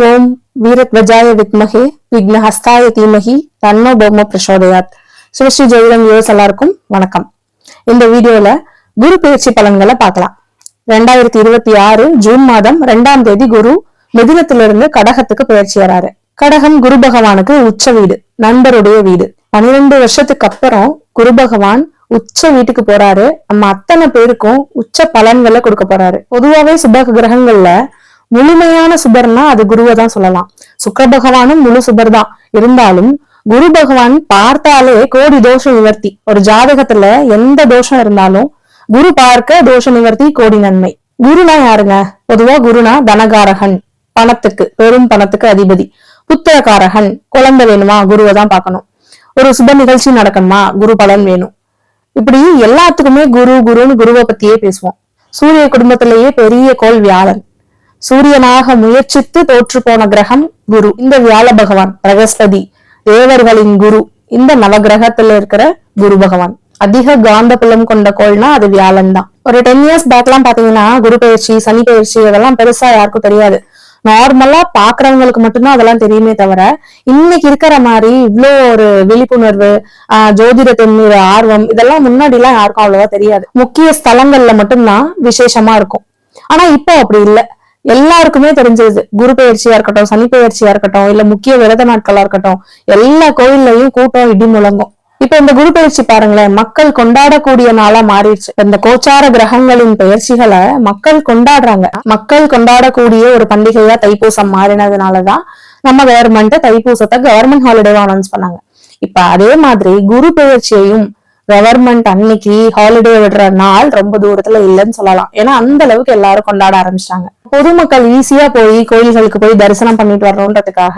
ஓம் வீரத்வஜாய வித்மகே விக்னஹஸ்தாய தீமகி தன்னோ பௌம பிரசோதயாத். சிவஸ்ரீ ஜெயிலம் யூஎஸ் எல்லாருக்கும் வணக்கம். இந்த வீடியோல குரு பயிற்சி பலன்களை பார்க்கலாம். 2026 ஜூன் மாதம் 2ஆம் தேதி குரு மிதுனத்திலிருந்து கடகத்துக்கு பயிற்சியாராரு. கடகம் குரு பகவானுக்கு உச்ச வீடு, நண்பருடைய வீடு. 12 வருஷத்துக்கு அப்புறம் குரு பகவான் உச்ச வீட்டுக்கு போறாரு. நம்ம அத்தனை பேருக்கும் உச்ச பலன்களை கொடுக்க போறாரு. பொதுவாவே சுப கிரகங்கள்ல முழுமையான சுபர்னா அது குருவை தான் சொல்லலாம். சுக்கிர பகவானும் முழு சுபர் தான். இருந்தாலும் குரு பகவான் பார்த்தாலே கோடி தோஷ நிவர்த்தி. ஒரு ஜாதகத்துல எந்த தோஷம் இருந்தாலும் குரு பார்க்க தோஷ நிவர்த்தி, கோடி நன்மை. குருனா யாருங்க? பொதுவா குருனா தனகாரகன், பணத்துக்கு, பெரும் பணத்துக்கு அதிபதி. புத்திரகாரகன், குழந்தை வேணுமா குருவை தான் பார்க்கணும். ஒரு சுப நிகழ்ச்சி நடக்கணுமா குரு பலன் வேணும். இப்படி எல்லாத்துக்குமே குரு குருன்னு குருவை பத்தியே பேசுவோம். சூரிய குடும்பத்திலேயே பெரிய கோள் வியாழன். சூரியனாக முயற்சித்து தோற்று போன கிரகம் குரு. இந்த வியாழ பகவான், பிரகஸ்பதி, தேவர்களின் குரு. இந்த நவகிரகத்துல இருக்கிற குரு பகவான் அதிக காந்த புலம் கொண்ட கோள்னா அது வியாழன் தான். ஒரு 10 இயர்ஸ் பேக்லாம் பாத்தீங்கன்னா குரு பயிற்சி, சனி பயிற்சி அதெல்லாம் பெருசா யாருக்கும் தெரியாது. நார்மலா பாக்குறவங்களுக்கு மட்டும்தான் அதெல்லாம் தெரியுமே தவிர, இன்னைக்கு இருக்கிற மாதிரி இவ்வளோ ஒரு விழிப்புணர்வு, ஜோதிடத்தின் மீது ஆர்வம் இதெல்லாம் முன்னாடி எல்லாம் யாருக்கும் அவ்வளவா தெரியாது. முக்கிய ஸ்தலங்கள்ல மட்டும்தான் விசேஷமா இருக்கும். ஆனா இப்போ அப்படி இல்லை. எல்லாருக்குமே தெரிஞ்சது. குரு பயிற்சியா இருக்கட்டும், சனி பயிற்சியா இருக்கட்டும், இல்ல முக்கிய விரத நாட்களா இருக்கட்டும், எல்லா கோயில்லையும் கூட்டம் இடி முழங்கும். இப்ப இந்த குரு பயிற்சி பாருங்களேன், மக்கள் கொண்டாடக்கூடிய நாளா மாறிடுச்சு. இந்த கோச்சார கிரகங்களின் பயிற்சிகளை மக்கள் கொண்டாடுறாங்க. மக்கள் கொண்டாடக்கூடிய ஒரு பண்டிகையா தைப்பூசம் மாறினதுனாலதான் நம்ம கவர்மெண்ட் தைப்பூசத்தை கவர்மெண்ட் ஹாலிடேவா அனௌன்ஸ் பண்ணாங்க. இப்ப அதே மாதிரி குரு பயிற்சியையும் கவர்மெண்ட் அன்னைக்கு ஹாலிடே விடுற நாள் ரொம்ப தூரத்துல இல்லைன்னு சொல்லலாம். ஏன்னா அந்த அளவுக்கு எல்லாரும் கொண்டாட ஆரம்பிச்சிட்டாங்க. பொதுமக்கள் ஈஸியா போய் கோயில்களுக்கு போய் தரிசனம் பண்ணிட்டு வரணுன்றதுக்காக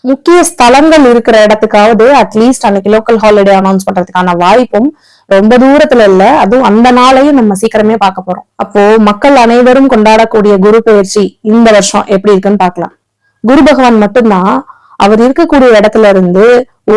முக்கிய ஸ்தலங்கள் இருக்கிற இடத்துக்காவது அட்லீஸ்ட் அன்னைக்கு லோக்கல் ஹாலிடே அனௌன்ஸ் பண்றதுக்கான வாய்ப்பும் ரொம்ப தூரத்துல இல்ல. அதுவும் அந்த நாளையும் நம்ம சீக்கிரமே பார்க்க போறோம். அப்போ மக்கள் அனைவரும் கொண்டாடக்கூடிய குரு பயிற்சி இந்த வருஷம் எப்படி இருக்குன்னு பார்க்கலாம். குரு பகவான் மட்டும்தான் அவர் இருக்கக்கூடிய இடத்துல இருந்து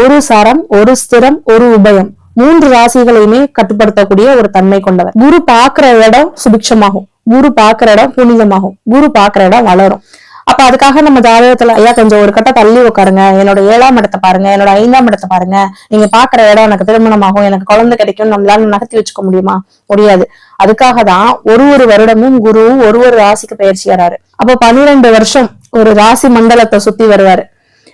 ஒரு சரம், ஒரு ஸ்திரம், ஒரு உபயம் 3 ராசிகளையுமே கட்டுப்படுத்தக்கூடிய ஒரு தன்மை கொண்டவர். குரு பாக்குற இடம் சுபிக்ஷமாகும், குரு பாக்குற இடம் புனிதமாகும், குரு பாக்குற இடம் வளரும். அப்ப அதுக்காக நம்ம ஜாதகத்துல ஐயா கொஞ்சம் ஒரு கட்ட தள்ளி உட்காருங்க, என்னோட 7ஆம் இடத்தை பாருங்க, என்னோட 5ஆம் இடத்தை பாருங்க, நீங்க பாக்குற இடம் எனக்கு திருமணமாகும், எனக்கு குழந்தை கிடைக்கும், நம்மளால நகர்த்தி வச்சுக்க முடியுமா? முடியாது. அதுக்காக தான் ஒரு வருடமும் குரு ஒரு ராசிக்கு பயிற்சியாராரு. அப்போ 12 வருஷம் ஒரு ராசி மண்டலத்தை சுத்தி வருவாரு.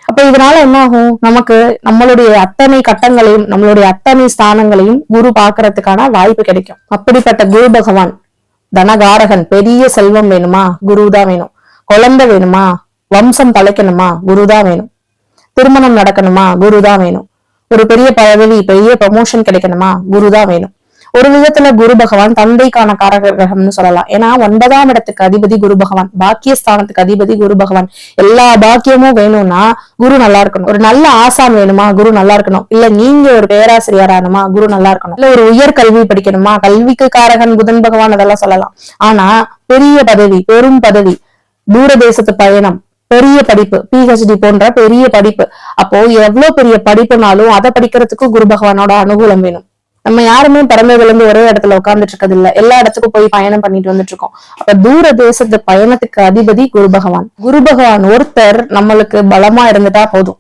அப்ப இதனால என்ன ஆகும்? நமக்கு நம்மளுடைய அத்தனை கட்டங்களையும், நம்மளுடைய அத்தனை ஸ்தானங்களையும் குரு பாக்குறதுக்கான வாய்ப்பு கிடைக்கும். அப்படிப்பட்ட குரு பகவான் தனகாரகன். பெரிய செல்வம் வேணுமா குருதான் வேணும். குழந்தை வேணுமா, வம்சம் தலைக்கணுமா குருதான் வேணும். திருமணம் நடக்கணுமா குருதான் வேணும். ஒரு பெரிய பதவி, பெரிய ப்ரமோஷன் கிடைக்கணுமா குருதான் வேணும். ஒரு விதத்துல குரு பகவான் தந்தைக்கான காரக கிரகம்னு சொல்லலாம். ஏன்னா 9ஆம் இடத்துக்கு அதிபதி குரு பகவான், பாக்கியஸ்தானத்துக்கு அதிபதி குரு பகவான். எல்லா பாக்கியமும் வேணும்னா குரு நல்லா இருக்கணும். ஒரு நல்ல ஆசான் வேணுமா குரு நல்லா இருக்கணும். இல்ல நீங்க ஒரு பேராசிரியர் ஆகணுமா குரு நல்லா இருக்கணும். இல்ல ஒரு உயர் கல்வி படிக்கணுமா, கல்விக்கு காரகன் புதன் பகவான், அதெல்லாம் சொல்லலாம். ஆனா பெரிய பதவி, பெரும் பதவி, தூரதேசத்து பயணம், பெரிய படிப்பு, PhD போன்ற பெரிய படிப்பு, அப்போ எவ்வளவு பெரிய படிப்புனாலும் அதை படிக்கிறதுக்கு குரு பகவானோட அனுகூலம் வேணும். நம்ம யாருமே பிறந்ததுல இருந்து ஒரே இடத்துல உட்கார்ந்துட்டு இருக்கிறது இல்ல, எல்லா இடத்துக்கும் போய் பயணம் பண்ணிட்டு வந்துட்டு இருக்கோம். அப்ப தூர தேசத்து பயணத்துக்கு அதிபதி குரு பகவான். குரு பகவான் ஒருத்தர் நம்மளுக்கு பலமா இருந்துட்டா போதும்,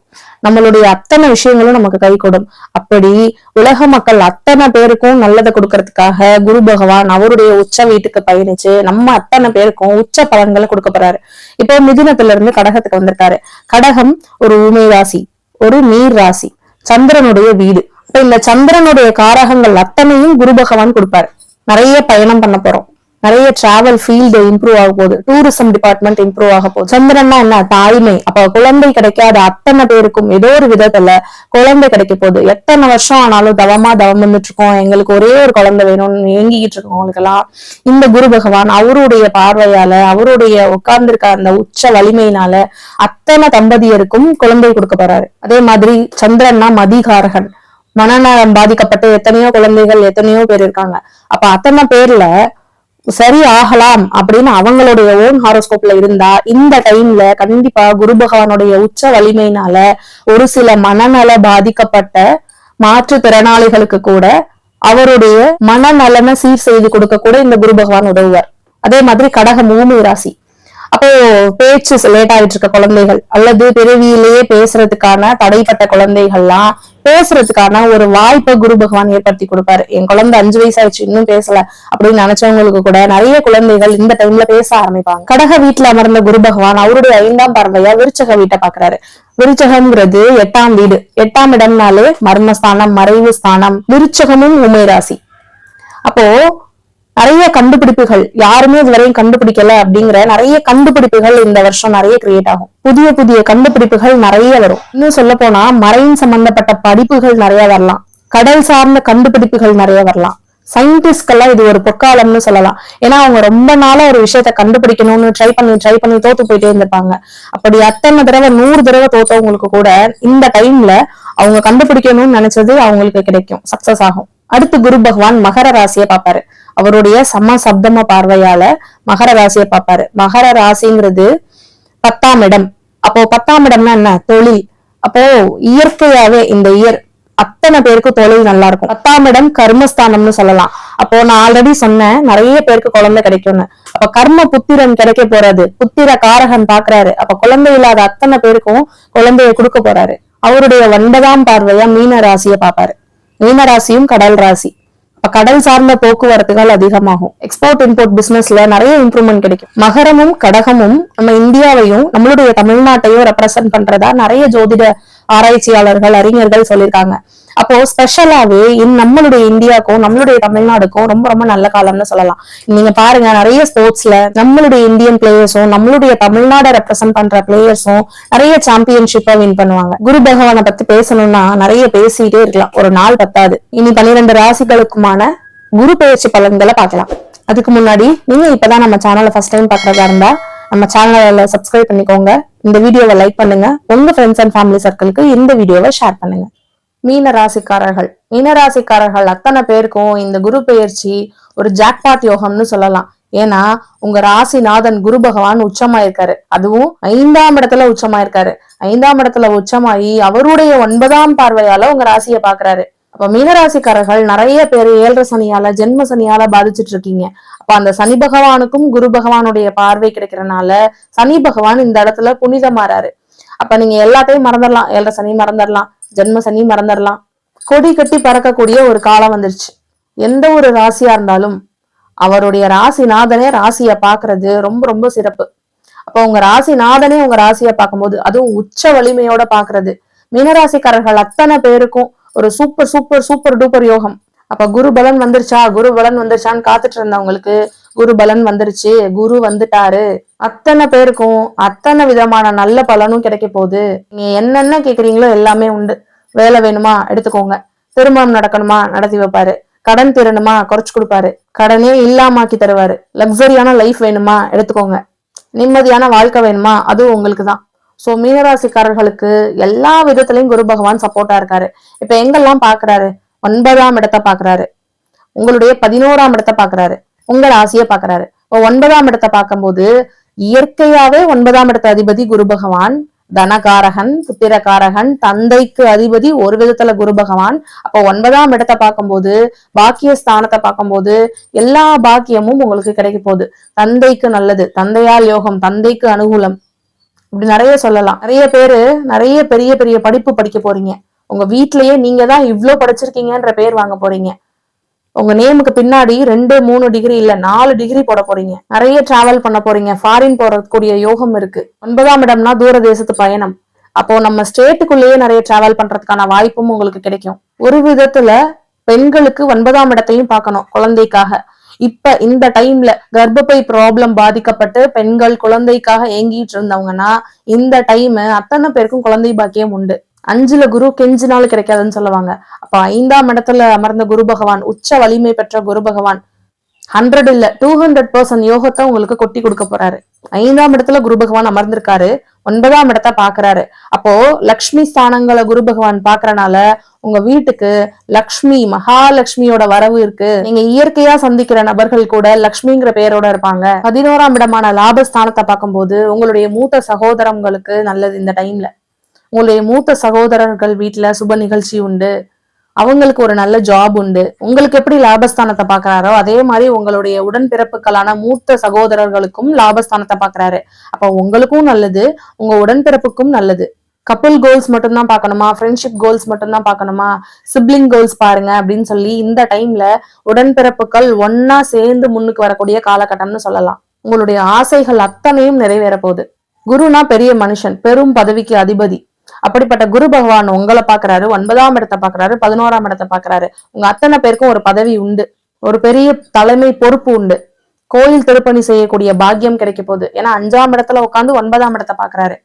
நம்மளுடைய அத்தனை விஷயங்களும் நமக்கு கை கொடும். அப்படி உலக மக்கள் அத்தனை பேருக்கும் நல்லதை கொடுக்கறதுக்காக குரு பகவான் அவருடைய உச்ச வீட்டுக்கு பயணிச்சு நம்ம அத்தனை பேருக்கும் உச்ச பலன்களை கொடுக்க போறாரு. இப்போ மிதுனத்துல இருந்து கடகத்துக்கு வந்திருக்காரு. கடகம் ஒரு ஊமை ராசி, ஒரு நீர் ராசி, சந்திரனுடைய வீடு. இந்த சந்திரனுடைய காரகங்கள் அத்தனையும் குரு பகவான் கொடுப்பாரு. நிறைய பயணம் பண்ண போறோம், நிறைய டிராவல் ஃபீல்டு இம்ப்ரூவ் ஆக போகுது, டூரிசம் டிபார்ட்மெண்ட் இம்ப்ரூவ் ஆக போகுது. சந்திரன்னா என்ன? தாய்மை. அப்ப குழந்தை கிடைக்காத அத்தனை பேருக்கும் ஏதோ ஒரு விதத்துல குழந்தை கிடைக்க போகுது. எத்தனை வருஷம் ஆனாலும் தவம் வந்துட்டு இருக்கோம், எங்களுக்கு ஒரே ஒரு குழந்தை வேணும்னு ஏங்கிக்கிட்டு இருக்கவங்களுக்கு எல்லாம் இந்த குரு பகவான் அவருடைய பார்வையால, அவருடைய உட்கார்ந்துருக்க அந்த உச்ச வலிமையினால அத்தனை தம்பதியருக்கும் குழந்தை கொடுக்க போறாரு. அதே மாதிரி சந்திரன்னா மதிகாரகன். மனநலம் பாதிக்கப்பட்ட எத்தனையோ குழந்தைகள் எத்தனையோ பேர் இருக்காங்க. அப்ப அத்தனை பேர்ல சரி ஆகலாம் அப்படின்னு அவங்களுடைய ஓன் ஹாரோஸ்கோப்ல இருந்தா இந்த டைம்ல கண்டிப்பா குரு பகவானுடைய உச்ச வலிமையினால ஒரு சில மனநல பாதிக்கப்பட்ட மாற்றுத்திறனாளிகளுக்கு கூட அவருடைய மனநலனை சீர் செய்து கொடுக்க கூட இந்த குரு பகவான் உதவுவார். அதே மாதிரி கடகம் ஊமை ராசி. அப்போ பேச்சு லேட் ஆயிட்டு இருக்க குழந்தைகள் அல்லது பிறவியிலேயே பேசுறதுக்கான தடைப்பட்ட குழந்தைகள்லாம் பேசுறதுக்கான ஒரு வாய்ப்பை குரு பகவான் ஏற்படுத்தி கொடுப்பாரு. என் குழந்தை 5 வயசு ஆயிடுச்சு இன்னும் பேசல அப்படின்னு நினைச்சவங்களுக்கு கூட நிறைய குழந்தைகள் இந்த டைம்ல பேச ஆரம்பிப்பாங்க. கடக வீட்டுல அமர்ந்த குரு பகவான் அவருடைய 5ஆம் பார்வையா விருச்சக வீட்டை பாக்குறாரு. விருச்சகம்ங்கிறது 8ஆம் வீடு. 8ஆம் இடம்னாலே மர்மஸ்தானம், மறைவு ஸ்தானம். விருச்சகமும் உமை ராசி. அப்போ நிறைய கண்டுபிடிப்புகள் யாருமே இதுவரையும் கண்டுபிடிக்கல அப்படிங்கிற நிறைய கண்டுபிடிப்புகள் இந்த வருஷம் நிறைய கிரியேட் ஆகும். புதிய புதிய கண்டுபிடிப்புகள் நிறைய வரும். இன்னும் சொல்ல போனா மரைன் சம்பந்தப்பட்ட படிப்புகள் நிறைய வரலாம். கடல் சார்ந்த கண்டுபிடிப்புகள் நிறைய வரலாம். சயின்டிஸ்ட்கெல்லாம் இது ஒரு பொற்காலம்னு சொல்லலாம். ஏன்னா அவங்க ரொம்ப நாளா ஒரு விஷயத்த கண்டுபிடிக்கணும்னு ட்ரை பண்ணி தோத்து போயிட்டே இருந்திருப்பாங்க. அப்படி அத்தனை தடவை 100 தடவை தோத்தவங்களுக்கு கூட இந்த டைம்ல அவங்க கண்டுபிடிக்கணும்னு நினைச்சது அவங்களுக்கு கிடைக்கும், சக்சஸ் ஆகும். அடுத்து குரு பகவான் மகர ராசியை பார்ப்பாரு. அவருடைய சப்தம பார்வையால மகர ராசியை பார்ப்பாரு. மகர ராசிங்கிறது 10ஆம் இடம். அப்போ 10ஆம் இடம்னா என்ன? தொழில். அப்போ இயற்கையாவே இந்த இயர் அத்தனை பேருக்கு தொழில் நல்லா இருக்கும். 10ஆம் இடம் கர்மஸ்தானம்னு சொல்லலாம். அப்போ நான் ஆல்ரெடி சொன்னேன் நிறைய பேருக்கு குழந்தை கிடைக்கும்னு. அப்ப கர்ம புத்திரன் கிடைக்க போறாது. புத்திர காரகன் பாக்குறாரு. அப்ப குழந்தை இல்லாத அத்தனை பேருக்கும் குழந்தைய கொடுக்க போறாரு. அவருடைய 9ஆம் பார்வையா மீன ராசியை பார்ப்பாரு. மீன ராசியும் கடல் ராசி. அப்ப கடல் சார்ந்த போக்குவரத்துகள் அதிகமாகும். எக்ஸ்போர்ட் இம்போர்ட் பிசினஸ்ல நிறைய இம்ப்ரூவ்மெண்ட் கிடைக்கும். மகரமும் கடகமும் நம்ம இந்தியாவையும் நம்மளுடைய தமிழ்நாட்டையும் ரெப்ரசென்ட் பண்றதா நிறைய ஜோதிட ஆராய்ச்சியாளர்கள், அறிஞர்கள் சொல்லியிருக்காங்க. அப்போ ஸ்பெஷலாவே நம்மளுடைய இந்தியாவுக்கும் நம்மளுடைய தமிழ்நாடுக்கும் ரொம்ப ரொம்ப நல்ல காலம்னு சொல்லலாம். நீங்க பாருங்க நிறைய ஸ்போர்ட்ஸ்ல நம்மளுடைய இந்தியன் பிளேயர்ஸும் நம்மளுடைய தமிழ்நாடை ரெப்ரசென்ட் பண்ற பிளேயர்ஸும் நிறைய சாம்பியன்ஷிப்பை வின் பண்ணுவாங்க. குரு பகவானை பத்தி பேசணும்னா நிறைய பேசிட்டே இருக்கலாம், ஒரு நாள் பத்தாது. இனி 12 ராசிகளுக்குமான குரு பெயர்ச்சி பலன்களை பார்க்கலாம். அதுக்கு முன்னாடி நீங்க இப்பதான் நம்ம சேனலை ஃபர்ஸ்ட் டைம் பாக்குறதா இருந்தா நம்ம சேனலை சப்ஸ்கிரைப் பண்ணிக்கோங்க. இந்த வீடியோவை லைக் பண்ணுங்க. உங்க ஃப்ரெண்ட்ஸ் அண்ட் ஃபேமிலி சர்க்கிளுக்கு இந்த வீடியோவை ஷேர் பண்ணுங்க. மீன ராசிக்காரர்கள் அத்தனை பேருக்கும் இந்த குரு பெயர்ச்சி ஒரு ஜாக்பாட் யோகம்னு சொல்லலாம். ஏன்னா உங்க ராசிநாதன் குரு பகவான் உச்சமாயிருக்காரு. அதுவும் 5ஆம் இடத்துல உச்சமாயிருக்காரு. 5ஆம் இடத்துல உச்சமாயி அவருடைய 9ஆம் பார்வையால உங்க ராசியை பாக்குறாரு. அப்ப மீனராசிக்காரர்கள் நிறைய பேர் 7.5 சனியால, ஜென்ம சனியால பாதிச்சுட்டு இருக்கீங்க. அப்ப அந்த சனி பகவானுக்கும் குரு பகவானுடைய பார்வை கிடைக்கிறனால சனி பகவான் இந்த இடத்துல புனிதமாறாரு. அப்ப நீங்க எல்லாத்தையும் மறந்துடலாம். 7.5 சனி மறந்துடலாம், ஜென்ம சனி மறந்துடலாம். கொடி கட்டி பறக்கக்கூடிய ஒரு காலம் வந்துருச்சு. எந்த ஒரு ராசியா இருந்தாலும் அவருடைய ராசிநாதனே ராசியை பாக்குறது ரொம்ப ரொம்ப சிறப்பு. அப்ப உங்க ராசிநாதனே உங்க ராசியை பார்க்கும்போது, அதுவும் உச்ச வலிமையோட பாக்குறது, மீனராசிக்காரர்கள் அத்தனை பேருக்கும் ஒரு சூப்பர் சூப்பர் சூப்பர் டூப்பர் யோகம். அப்ப குரு பலன் வந்துருச்சான்னு காத்துட்டு இருந்தவங்களுக்கு குரு பலன் வந்துருச்சு. குரு வந்துட்டாரு. அத்தனை பேருக்கும் அத்தனை விதமான நல்ல பலனும் கிடைக்க போகுது. நீங்க என்னென்ன கேக்குறீங்களோ எல்லாமே உண்டு. வேலை வேணுமா எடுத்துக்கோங்க. திருமணம் நடக்கணுமா நடத்தி வைப்பாரு. கடன் தீரணுமா குறைச்சு கொடுப்பாரு. கடனே இல்லாமாக்கி தருவாரு. லக்ஸரியான லைஃப் வேணுமா எடுத்துக்கோங்க. நிம்மதியான வாழ்க்கை வேணுமா அதுவும் உங்களுக்கு தான். சோ மீனராசிக்காரர்களுக்கு எல்லா விதத்திலையும் குரு பகவான் சப்போர்ட்டா இருக்காரு. இப்ப எங்கெல்லாம் பாக்குறாரு? 9ஆம் இடத்தை பாக்குறாரு. உங்களுடைய 11ஆம் இடத்தை பாக்குறாரு. உங்க ராசியை பாக்குறாரு. 9ஆம் இடத்தை பார்க்கும்போது இயற்கையாவே 9ஆம் இடத்த அதிபதி குரு பகவான், தனகாரகன், புத்திரகாரகன், தந்தைக்கு அதிபதி ஒரு விதத்துல குரு பகவான். அப்போ 9ஆம் இடத்தை பார்க்கும்போது பாக்கிய ஸ்தானத்தை பார்க்கும்போது எல்லா பாக்கியமும் உங்களுக்கு கிடைக்க போகுது. தந்தைக்கு நல்லது, தந்தையால் யோகம், தந்தைக்கு அனுகூலம், இப்படி நிறைய சொல்லலாம். நிறைய பேரு நிறைய பெரிய பெரிய படிப்பு படிக்க போறீங்க. உங்க வீட்லயே நீங்க தான் இவ்ளோ படிச்சிருக்கீங்கன்ற பேர் வாங்க போறீங்க. உங்க நேமுக்கு பின்னாடி 2, 3 டிகிரி இல்ல 4 டிகிரி போட போறீங்க. நிறைய டிராவல் பண்ண போறீங்க. ஃபாரின் போறக்கூடிய யோகம் இருக்கு. 9ஆம் இடம்னா தூர தேசத்து பயணம். அப்போ நம்ம ஸ்டேட்டுக்குள்ளேயே நிறைய டிராவல் பண்றதுக்கான வாய்ப்பும் உங்களுக்கு கிடைக்கும். ஒரு விதத்துல பெண்களுக்கு 9ஆம் இடத்தையும் பார்க்கணும் குழந்தைக்காக. இப்ப இந்த டைம்ல கர்ப்பப்பை ப்ராப்ளம் பாதிக்கப்பட்டு பெண்கள் குழந்தைக்காக ஏங்கிட்டு இருந்தவங்கன்னா இந்த டைம் அத்தனை பேருக்கும் குழந்தை பாக்கியம் உண்டு. 5ல குரு கெஞ்சினாலும் கிடைக்காதுன்னு சொல்லுவாங்க. அப்ப 5ஆம் இடத்துல அமர்ந்த குரு பகவான், உச்ச வலிமை பெற்ற குரு பகவான் 100 இல்ல 200% யோகத்தை உங்களுக்கு கொட்டி கொடுக்க போறாரு. 5ஆம் இடத்துல குரு பகவான் அமர்ந்திருக்காரு. 9ஆம் இடத்தை பாக்குறாரு. அப்போ லக்ஷ்மி ஸ்தானங்களை குரு பகவான் பாக்குறனால உங்க வீட்டுக்கு லக்ஷ்மி, மகாலட்சுமியோட வரவு இருக்கு. நீங்க இயற்கையா சந்திக்கிற நபர்கள் கூட லக்ஷ்மிங்கிற பேரோட இருப்பாங்க. 11ஆம் இடமான லாபஸ்தானத்தை பார்க்கும்போது உங்களுடைய மூத்த சகோதரங்களுக்கு நல்லது. இந்த டைம்ல உங்களுடைய மூத்த சகோதரர்கள் வீட்டுல சுப நிகழ்ச்சி உண்டு. அவங்களுக்கு ஒரு நல்ல ஜாப் உண்டு. உங்களுக்கு எப்படி லாபஸ்தானத்தை பாக்குறாரோ அதே மாதிரி உங்களுடைய உடன்பிறப்புகளான மூத்த சகோதரர்களுக்கும் லாபஸ்தானத்தை பாக்குறாரு. அப்ப உங்களுக்கும் நல்லது, உங்க உடன்பிறப்புக்கும் நல்லது. கப்புள் கோல்ஸ் மட்டும்தான் பார்க்கணுமா, ஃப்ரெண்ட்ஷிப் கோல்ஸ் மட்டும்தான் பார்க்கணுமா, சிப்ளிங் கோல்ஸ் பாருங்க அப்படின்னு சொல்லி இந்த டைம்ல உடன்பிறப்புகள் ஒன்னா சேர்ந்து முன்னுக்கு வரக்கூடிய காலகட்டம்னு சொல்லலாம். உங்களுடைய ஆசைகள் அத்தனையும் நிறைவேற போகுது. குருனா பெரிய மனுஷன், பெரும் பதவிக்கு அதிபதி. அப்படிப்பட்ட குரு பகவான் உங்களை பாக்குறாரு, 9ஆம் இடத்தை பாக்குறாரு, 11ஆம் இடத்தை பாக்குறாரு. உங்க அத்தனை பேருக்கும் ஒரு பதவி உண்டு, ஒரு பெரிய தலைமை பொறுப்பு உண்டு. கோயில் திருப்பணி செய்யக்கூடிய பாக்கியம் கிடைக்க போகுது. ஏன்னா 5ஆம் இடத்துல உட்காந்து 9ஆம் இடத்தை பாக்குறாரு.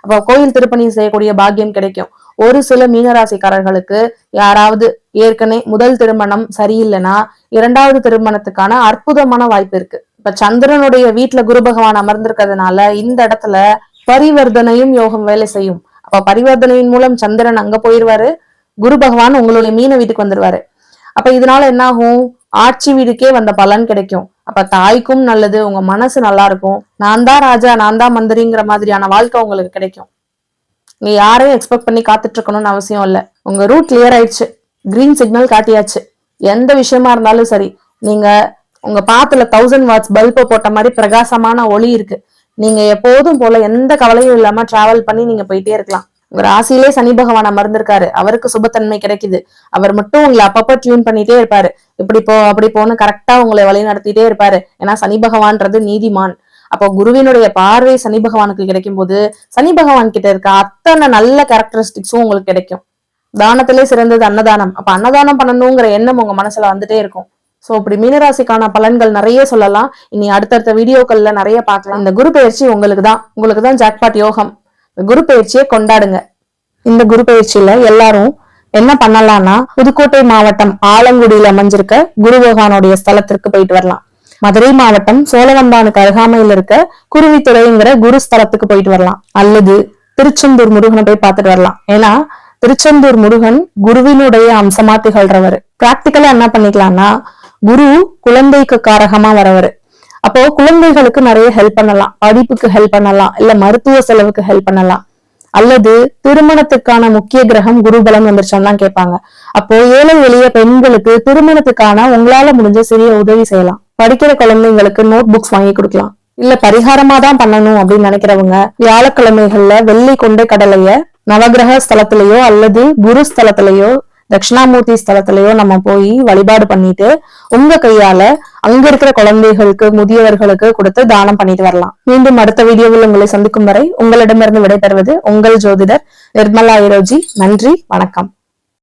அப்ப கோயில் திருப்பணி செய்யக்கூடிய பாக்கியம் கிடைக்கும். ஒரு சில மீனராசிக்காரர்களுக்கு யாராவது ஏற்கனவே முதல் திருமணம் சரியில்லைன்னா 2வது திருமணத்துக்கான அற்புதமான வாய்ப்பு இருக்கு. இப்ப சந்திரனுடைய வீட்டுல குரு பகவான் அமர்ந்திருக்கிறதுனால இந்த இடத்துல பரிவர்த்தனையும் யோகம் வேலை செய்யும். அப்ப பரிவர்த்தனையின் மூலம் சந்திரன் அங்க போயிருவாரு, குரு பகவான் உங்களுடைய மீன வீட்டுக்கு வந்துருவாரு. அப்ப இதனால என்ன ஆகும், ஆட்சி வீடுக்கே வந்த பலன் கிடைக்கும். அப்ப தாய்க்கும் நல்லது, உங்க மனசு நல்லா இருக்கும். நான் தான் ராஜா நான் தான் மந்திரிங்கிற மாதிரியான வாழ்க்கை உங்களுக்கு கிடைக்கும். நீங்க யாரையும் எக்ஸ்பெக்ட் பண்ணி காத்துட்டு இருக்கணும்னு அவசியம் இல்லை. உங்க ரூட் கிளியர் ஆயிடுச்சு, கிரீன் சிக்னல் காட்டியாச்சு. எந்த விஷயமா இருந்தாலும் சரி, நீங்க உங்க பாத்துல 1000 வாட்ஸ் பல்பை போட்ட மாதிரி பிரகாசமான ஒளி இருக்கு. நீங்க எப்போதும் போல எந்த கவலையும் இல்லாம டிராவல் பண்ணி நீங்க போயிட்டே இருக்கலாம். உங்க ராசியிலே சனி பகவான் அமர்ந்திருக்காரு, அவருக்கு சுபத்தன்மை கிடைக்குது. அவர் மட்டும் உங்களை அப்பப்ப டியூன் பண்ணிட்டே இருப்பாரு. இப்படி போ அப்படி போன்னு கரெக்டா உங்களை வழி நடத்திட்டே இருப்பாரு. ஏன்னா சனி பகவான்றது நீதிமான். அப்போ குருவினுடைய பார்வை சனி பகவானுக்கு கிடைக்கும் போது சனி பகவான் கிட்ட இருக்க அத்தனை நல்ல கேரக்டரிஸ்டிக்ஸும் உங்களுக்கு கிடைக்கும். தானத்திலே சிறந்தது அன்னதானம். அப்ப அன்னதானம் பண்ணணுங்கிற எண்ணம் உங்க மனசுல வந்துட்டே இருக்கும். சோ இப்படி மீனராசிக்கான பலன்கள் நிறைய சொல்லலாம். இனி அடுத்தடுத்த வீடியோக்கள்ல நிறைய பார்க்கலாம். இந்த குரு பயிற்சி உங்களுக்கு தான் ஜாக்பாட் யோகம். குரு பயிற்சியை கொண்டாடுங்க. இந்த குரு பயிற்சியில எல்லாரும் என்ன பண்ணலாம்னா, புதுக்கோட்டை மாவட்டம் ஆலங்குடியில் அமைஞ்சிருக்க குரு பகவானுடைய ஸ்தலத்திற்கு போயிட்டு வரலாம். மதுரை மாவட்டம் சோழவந்தானுக்கு அருகாமையில் இருக்க குருவித்துறைங்கிற குரு ஸ்தலத்துக்கு போயிட்டு வரலாம். அல்லது திருச்செந்தூர் முருகனை போய் பார்த்துட்டு வரலாம். ஏன்னா திருச்செந்தூர் முருகன் குருவினுடைய அம்சமா திகழ்றவர். பிராக்டிக்கலா என்ன பண்ணிக்கலாம்னா, குரு குழந்தைக்கு காரகமா வரவர். அப்போ குழந்தைகளுக்கு நிறைய ஹெல்ப் பண்ணலாம், படிப்புக்கு ஹெல்ப் பண்ணலாம், இல்ல மருத்துவ செலவுக்கு ஹெல்ப் பண்ணலாம். அல்லது திருமணத்துக்கான முக்கிய கிரகம் குரு பலன் வந்துருச்சான்னு தான் கேட்பாங்க. அப்போ ஏழை எளிய பெண்களுக்கு திருமணத்துக்கான உங்களால முடிஞ்ச சிறிய உதவி செய்யலாம். படிக்கிற குழந்தைங்களுக்கு நோட் புக்ஸ் வாங்கி கொடுக்கலாம். இல்ல பரிகாரமா தான் பண்ணணும் அப்படின்னு நினைக்கிறவங்க வியாழக்கிழமைகள்ல வெள்ளி கொண்டை கடலைய நவகிரக ஸ்தலத்திலேயோ அல்லது குரு ஸ்தலத்திலேயோ தட்சிணாமூர்த்தி ஸ்தலத்திலேயோ நம்ம போய் வழிபாடு பண்ணிட்டு உங்க கையால அங்க இருக்கிற குழந்தைகளுக்கு முதியவர்களுக்கு கொடுத்து தானம் பண்ணிட்டு வரலாம். மீண்டும் அடுத்த வீடியோவில் உங்களை சந்திக்கும் வரை உங்களிடமிருந்து விடைபெறுவது உங்கள் ஜோதிடர் நிர்மலா இரோஜி. நன்றி, வணக்கம்.